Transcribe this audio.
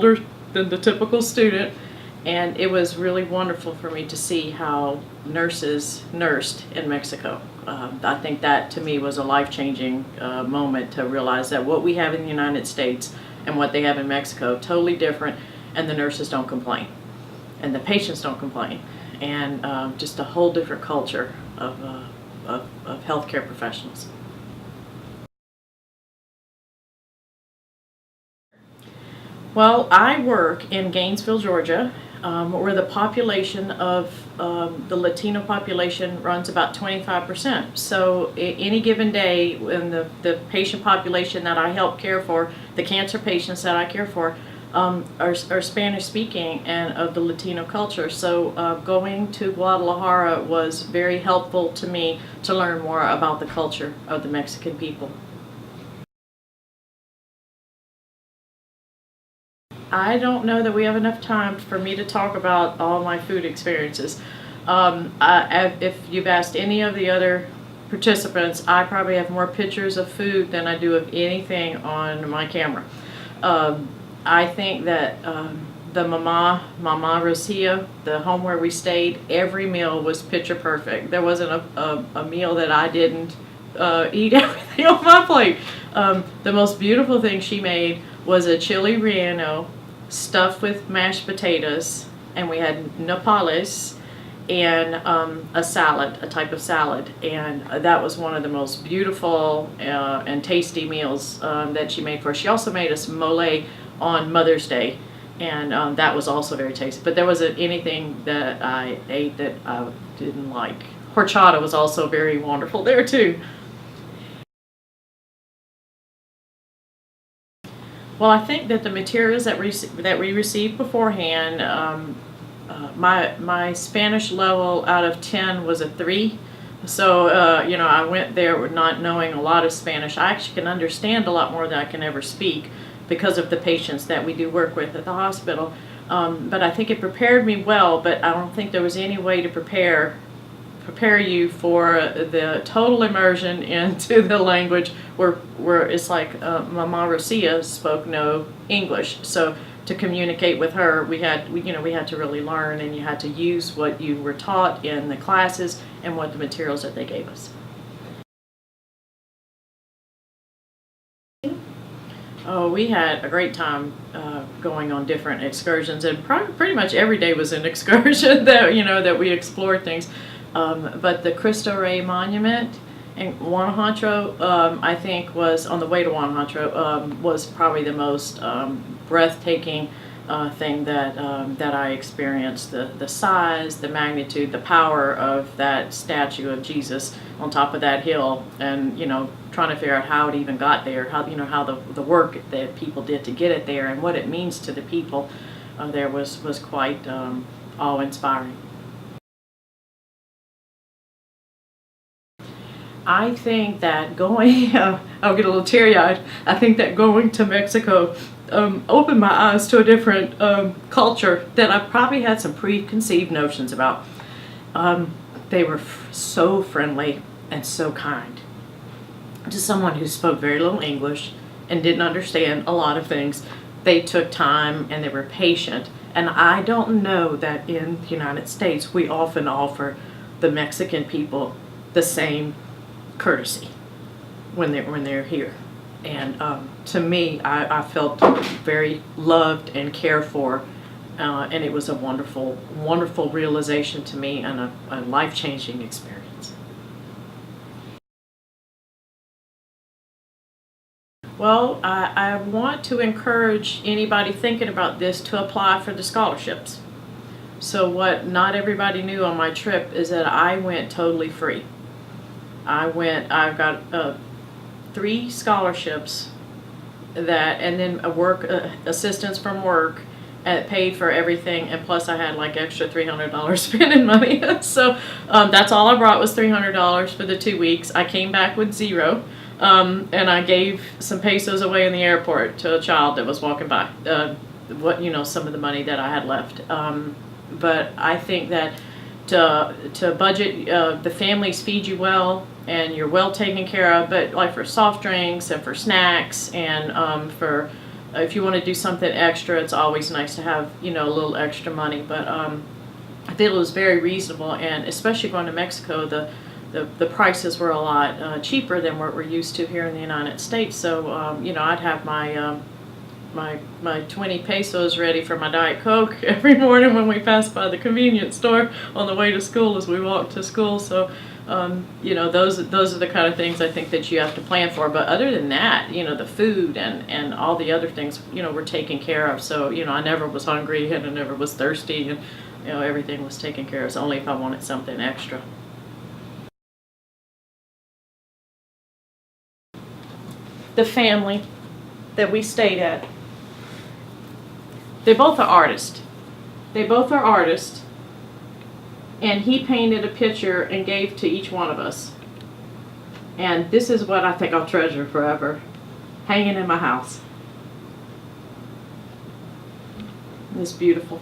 older than the typical student, and it was really wonderful for me to see how nurses nursed in Mexico. I think that to me was a life-changing moment to realize that what we have in the United States and what they have in Mexico, totally different, and the nurses don't complain, and the patients don't complain, and just a whole different culture of healthcare professionals. Well, I work in Gainesville, Georgia, where the population of the Latino population runs about 25%. So any given day, when the patient population that I help care for, the cancer patients that I care for, are Spanish speaking and of the Latino culture. So going to Guadalajara was very helpful to me to learn more about the culture of the Mexican people. I don't know that we have enough time for me to talk about all my food experiences. If you've asked any of the other participants, I probably have more pictures of food than I do of anything on my camera. I think that the Mama Rosia, the home where we stayed, every meal was picture perfect. There wasn't a meal that I didn't eat everything on my plate. The most beautiful thing she made was a chili relleno stuffed with mashed potatoes, and we had nopales and a salad, a type of salad, and that was one of the most beautiful and tasty meals that she made for us. She also made us mole on Mother's Day, and that was also very tasty. But there wasn't anything that I ate that I didn't like. Horchata was also very wonderful there too. Well, I think that the materials that we received beforehand, my Spanish level out of 10 was a 3. So, you know, I went there not knowing a lot of Spanish. I actually can understand a lot more than I can ever speak because of the patients that we do work with at the hospital. But I think it prepared me well, but I don't think there was any way to prepare you for the total immersion into the language where it's like Mama Rosia spoke no English. So to communicate with her, we had to really learn, and you had to use what you were taught in the classes and what the materials that they gave us. Oh, we had a great time going on different excursions, and pretty much every day was an excursion that we explored things. But the Cristo Rey Monument in Guanajuato, I think, was on the way to Guanajuato, was probably the most breathtaking thing that I experienced. The size, the magnitude, the power of that statue of Jesus on top of that hill, and trying to figure out how it even got there, how the work that people did to get it there, and what it means to the people there was quite awe-inspiring. I think that going, I'll get a little teary-eyed, I think that going to Mexico opened my eyes to a different culture that I probably had some preconceived notions about. They were so friendly and so kind. To someone who spoke very little English and didn't understand a lot of things, they took time and they were patient. And I don't know that in the United States we often offer the Mexican people the same courtesy when they're here, and to me, I felt very loved and cared for, and it was a wonderful realization to me, and a life-changing experience. Well, I want to encourage anybody thinking about this to apply for the scholarships. So what not everybody knew on my trip is that I went totally free. I've got 3 scholarships and then work assistance from work paid for everything, and plus I had like extra $300 spending money. So that's all I brought was $300 for the 2 weeks. I came back with 0, and I gave some pesos away in the airport to a child that was walking by. Some of the money that I had left. But I think that to budget, the families feed you well and you're well taken care of, but like for soft drinks and for snacks and for if you want to do something extra, it's always nice to have, you know, a little extra money. But I think it was very reasonable, and especially going to Mexico, the prices were a lot cheaper than what we're used to here in the United States. So you know, I'd have my my 20 pesos ready for my Diet Coke every morning when we passed by the convenience store on the way to school as we walked to school. So you know, those are the kind of things I think that you have to plan for. But other than that, you know, the food and all the other things, you know, were taken care of. So, you know, I never was hungry and I never was thirsty, and, you know, everything was taken care of. It's only if I wanted something extra. The family that we stayed at, they both are artists. They both are artists. And he painted a picture and gave to each one of us. And this is what I think I'll treasure forever, hanging in my house. It's beautiful.